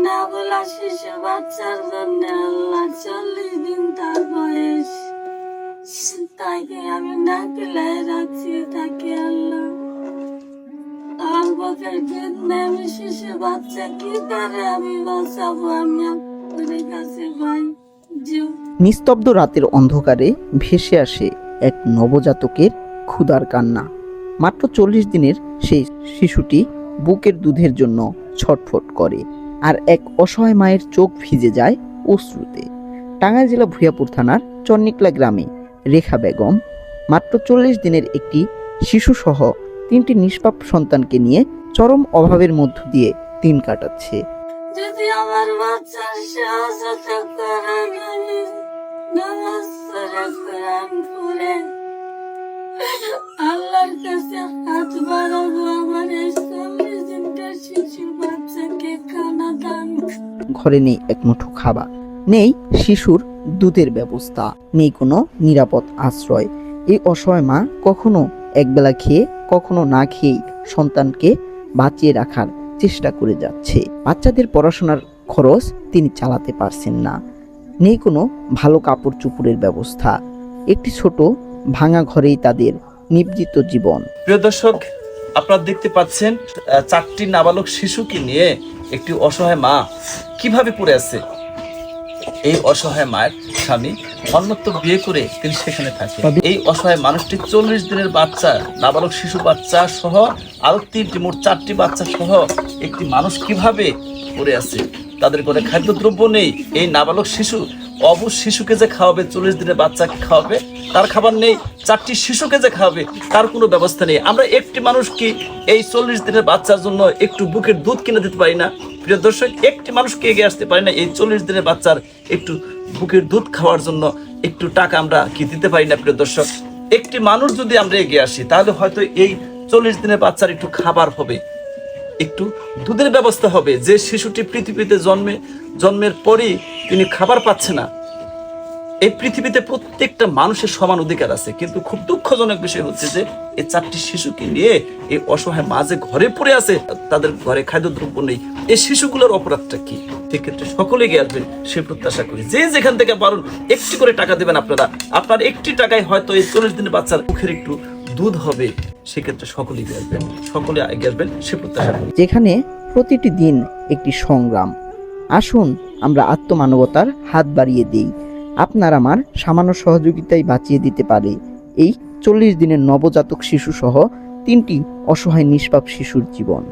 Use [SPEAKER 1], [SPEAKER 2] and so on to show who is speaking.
[SPEAKER 1] না বলা শিশু বাচ্চার জন্য আল্লাহ 40 দিন তার বয়স, তাকে আমি না কিলাই রাখছি। তাকে আল্লাহ বুকের দুধ নেই, আমি শিশু বাচ্চা কি করে আমি বাঁচাবো? আমি আপনার কাছে ভাই
[SPEAKER 2] নিস্তব্ধ রাতের অন্ধকারে ভেসে আসে এক নবজাতকের ক্ষুধার কান্না। মাত্র 40 দিনের সেই শিশুটি বুকের দুধের জন্য ছটফট করে, আর এক অসহায় মায়ের চোখ ভিজে যায় অশ্রুতে। টাঙ্গাইল জেলা ভূঁইয়াপুর থানার চন্নিকলা গ্রামে রেখা বেগম মাত্র 40 দিনের একটি শিশুসহ 3টি নিষ্পাপ সন্তানকে নিয়ে চরম অভাবের মধ্য দিয়ে দিন কাটাচ্ছে।
[SPEAKER 1] যদি আমার বাচ্চার সাহায্য করেন, আমি নামাজ পড়ে কোরআন পড়ে আল্লাহর কাছে হাত বাড়াবো। আমার এই 40 দিনকার শিশু বাচ্চাকে খানা দান।
[SPEAKER 2] ঘরে নেই এক মুঠো খাবার, নেই শিশুর দুধের ব্যবস্থা, নেই কোনো নিরাপদ আশ্রয়। এই অসহায় মা কখনো একবেলা খেয়ে কখনো না খেয়েই সন্তানকে বাঁচিয়ে রাখার চেষ্টা করে যাচ্ছে। বাচ্চাদের পড়াশোনার খরচ তিনি চালাতে পারছেন না, নেই কোনো ভালো কাপড় চোপড়ের ব্যবস্থা। একটি ছোট ভাঙা ঘরেই তাদের নিবৃত জীবন।
[SPEAKER 3] প্রিয় দর্শক, আপনারা দেখতে পাচ্ছেন 4টি নাবালক শিশুকে নিয়ে একটি অসহায় মা কিভাবে পড়ে আছে। এই অসহায় মায়ের স্বামী অন্যত্র বিয়ে করে তিনি সেখানে থাকে। এই অসহায় মানুষটি 40 দিনের বাচ্চা, নাবালক শিশু বাচ্চা সহ আরো 3টি, মোট 4টি বাচ্চা সহ একটি মানুষ কিভাবে পড়ে আছে। তাদের ঘরে খাদ্যদ্রব্য নেই। এই নাবালক শিশু অবুঝ শিশুকে যে খাওয়াবে, 40 দিনের বাচ্চাকে খাওয়াবে, তার খাবার নেই। 4টি শিশুকে যে খাওয়াবে তার কোনো ব্যবস্থা নেই। আমরা একটি মানুষ কি এই 40 দিনের বাচ্চার জন্য একটু বুকের দুধ কিনে দিতে পারি না? প্রিয় দর্শক, একটি মানুষকে এগিয়ে আসতে পারি না এই 40 দিনের বাচ্চার একটু বুকের দুধ খাওয়ার জন্য একটু টাকা আমরা কি দিতে পারি না? প্রিয় দর্শক, একটি মানুষ যদি আমরা এগিয়ে আসি তাহলে হয়তো এই 40 দিনের বাচ্চার একটু খাবার হবে, একটু দুধের ব্যবস্থা হবে। যে শিশুটি পৃথিবীতে জন্মের পরই তিনি খাবার পাচ্ছে না। এই পৃথিবীতে প্রত্যেকটা মানুষের সমান অধিকার আছে, কিন্তু খুব দুঃখজনক বিষয় হচ্ছে যে এই 4টি শিশুকে নিয়ে এই অসহায় মাঝে ঘরে পড়ে আছে, তাদের ঘরে খাদ্যদ্রব্য নেই। এই শিশুগুলোর অপরাধটা কি? সেক্ষেত্রে সকলে গিয়ে আসবেন সে প্রত্যাশা করি। যে যেখান থেকে পারুন একটি করে টাকা দেবেন আপনারা। আপনার একটি টাকায় হয়তো এই 40 দিনের বাচ্চার মুখের একটু দুধ হবে। সেক্ষেত্রে সকলে এগিয়ে আসবেন, সকলে এগিয়ে আসবেন সে প্রত্যাশা করি।
[SPEAKER 2] যেখানে প্রতিটি দিন একটি সংগ্রাম। আসুন আমরা আত্মমানবতার হাত বাড়িয়ে দিই। আপনার আমার সামান্য সহযোগিতায় বাঁচিয়ে দিতে পারে এই 40 দিনের নবজাতক শিশু সহ 3টি অসহায় নিষ্পাপ শিশুর জীবন।